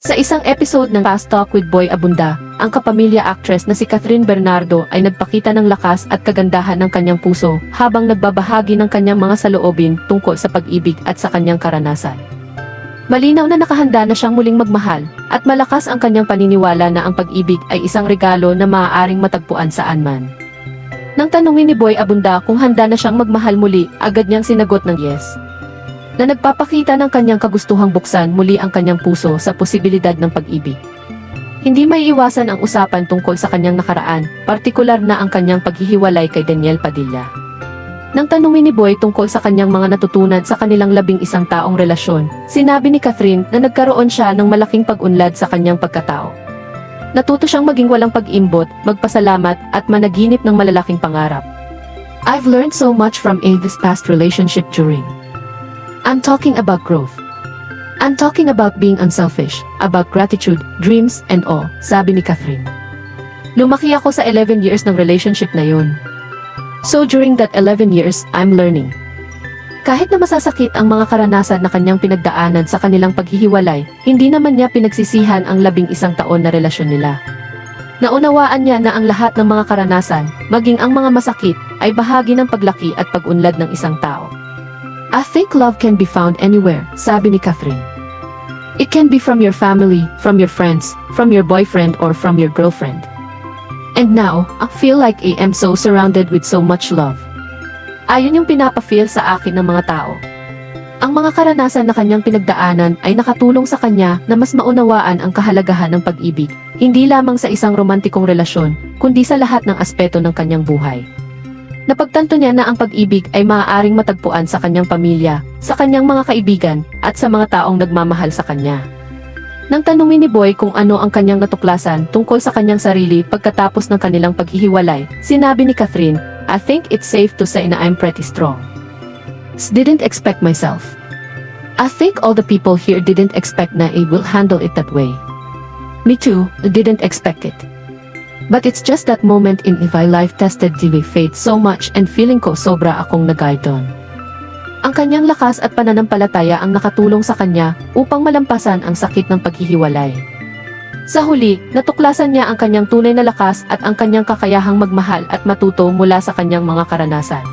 Sa isang episode ng Fast Talk with Boy Abunda, ang kapamilya actress na si Catherine Bernardo ay nagpakita ng lakas at kagandahan ng kanyang puso habang nagbabahagi ng kanyang mga saloobin tungkol sa pag-ibig at sa kanyang karanasan. Malinaw na nakahanda na siyang muling magmahal at malakas ang kanyang paniniwala na ang pag-ibig ay isang regalo na maaaring matagpuan saan man. Nang tanungin ni Boy Abunda kung handa na siyang magmahal muli, agad niyang sinagot ng yes, na nagpapakita ng kanyang kagustuhang buksan muli ang kanyang puso sa posibilidad ng pag-ibig. Hindi may iwasan ang usapan tungkol sa kanyang nakaraan, partikular na ang kanyang paghihiwalay kay Daniel Padilla. Nang tanungin ni Boy tungkol sa kanyang mga natutunan sa kanilang 11 taong relasyon, sinabi ni Catherine na nagkaroon siya ng malaking pag-unlad sa kanyang pagkatao. Natuto siyang maging walang pag-imbot, magpasalamat at managinip ng malalaking pangarap. I've learned so much from this past relationship during. I'm talking about growth. I'm talking about being unselfish, about gratitude, dreams, and all, sabi ni Catherine. Lumaki ako sa 11 years ng relationship na yun. So during that 11 years, I'm learning. Kahit na masasakit ang mga karanasan na kanyang pinagdaanan sa kanilang paghihiwalay, hindi naman niya pinagsisihan ang 11 taon na relasyon nila. Naunawaan niya na ang lahat ng mga karanasan, maging ang mga masakit, ay bahagi ng paglaki at pag-unlad ng isang tao. I think love can be found anywhere, sabi ni Catherine. It can be from your family, from your friends, from your boyfriend or from your girlfriend. And now, I feel like I am so surrounded with so much love. Ayon yung pinapa-feel sa akin ng mga tao. Ang mga karanasan na kanyang pinagdaanan ay nakatulong sa kanya na mas maunawaan ang kahalagahan ng pag-ibig, hindi lamang sa isang romantikong relasyon, kundi sa lahat ng aspeto ng kanyang buhay. Napagtanto niya na ang pag-ibig ay maaaring matagpuan sa kanyang pamilya, sa kanyang mga kaibigan, at sa mga taong nagmamahal sa kanya. Nang tanungin ni Boy kung ano ang kanyang natuklasan tungkol sa kanyang sarili pagkatapos ng kanilang paghihiwalay, sinabi ni Catherine, I think it's safe to say na I'm pretty strong. Didn't expect myself. I think all the people here didn't expect na I will handle it that way. Me too, didn't expect it. But it's just that moment in my life tested my faith so much and feeling ko sobra akong nag-guide doon. Ang kanyang lakas at pananampalataya ang nakatulong sa kanya upang malampasan ang sakit ng paghihiwalay. Sa huli, natuklasan niya ang kanyang tunay na lakas at ang kanyang kakayahang magmahal at matuto mula sa kanyang mga karanasan.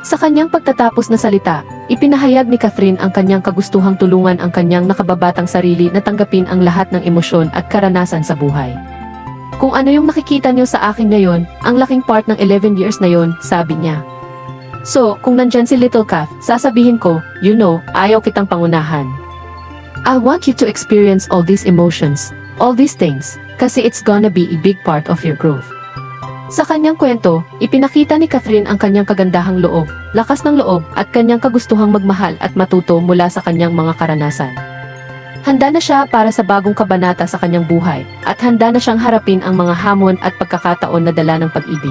Sa kanyang pagtatapos na salita, ipinahayag ni Catherine ang kanyang kagustuhang tulungan ang kanyang nakababatang sarili na tanggapin ang lahat ng emosyon at karanasan sa buhay. Kung ano yung nakikita niyo sa akin ngayon, ang laking part ng 11 years na yon, sabi niya. So, kung nandyan si Little Kath, sasabihin ko, you know, ayaw kitang pangunahan. I want you to experience all these emotions, all these things, kasi it's gonna be a big part of your growth. Sa kanyang kwento, ipinakita ni Catherine ang kanyang kagandahang loob, lakas ng loob, at kanyang kagustuhang magmahal at matuto mula sa kanyang mga karanasan. Handa na siya para sa bagong kabanata sa kanyang buhay, at handa na siyang harapin ang mga hamon at pagkakataon na dala ng pag-ibig.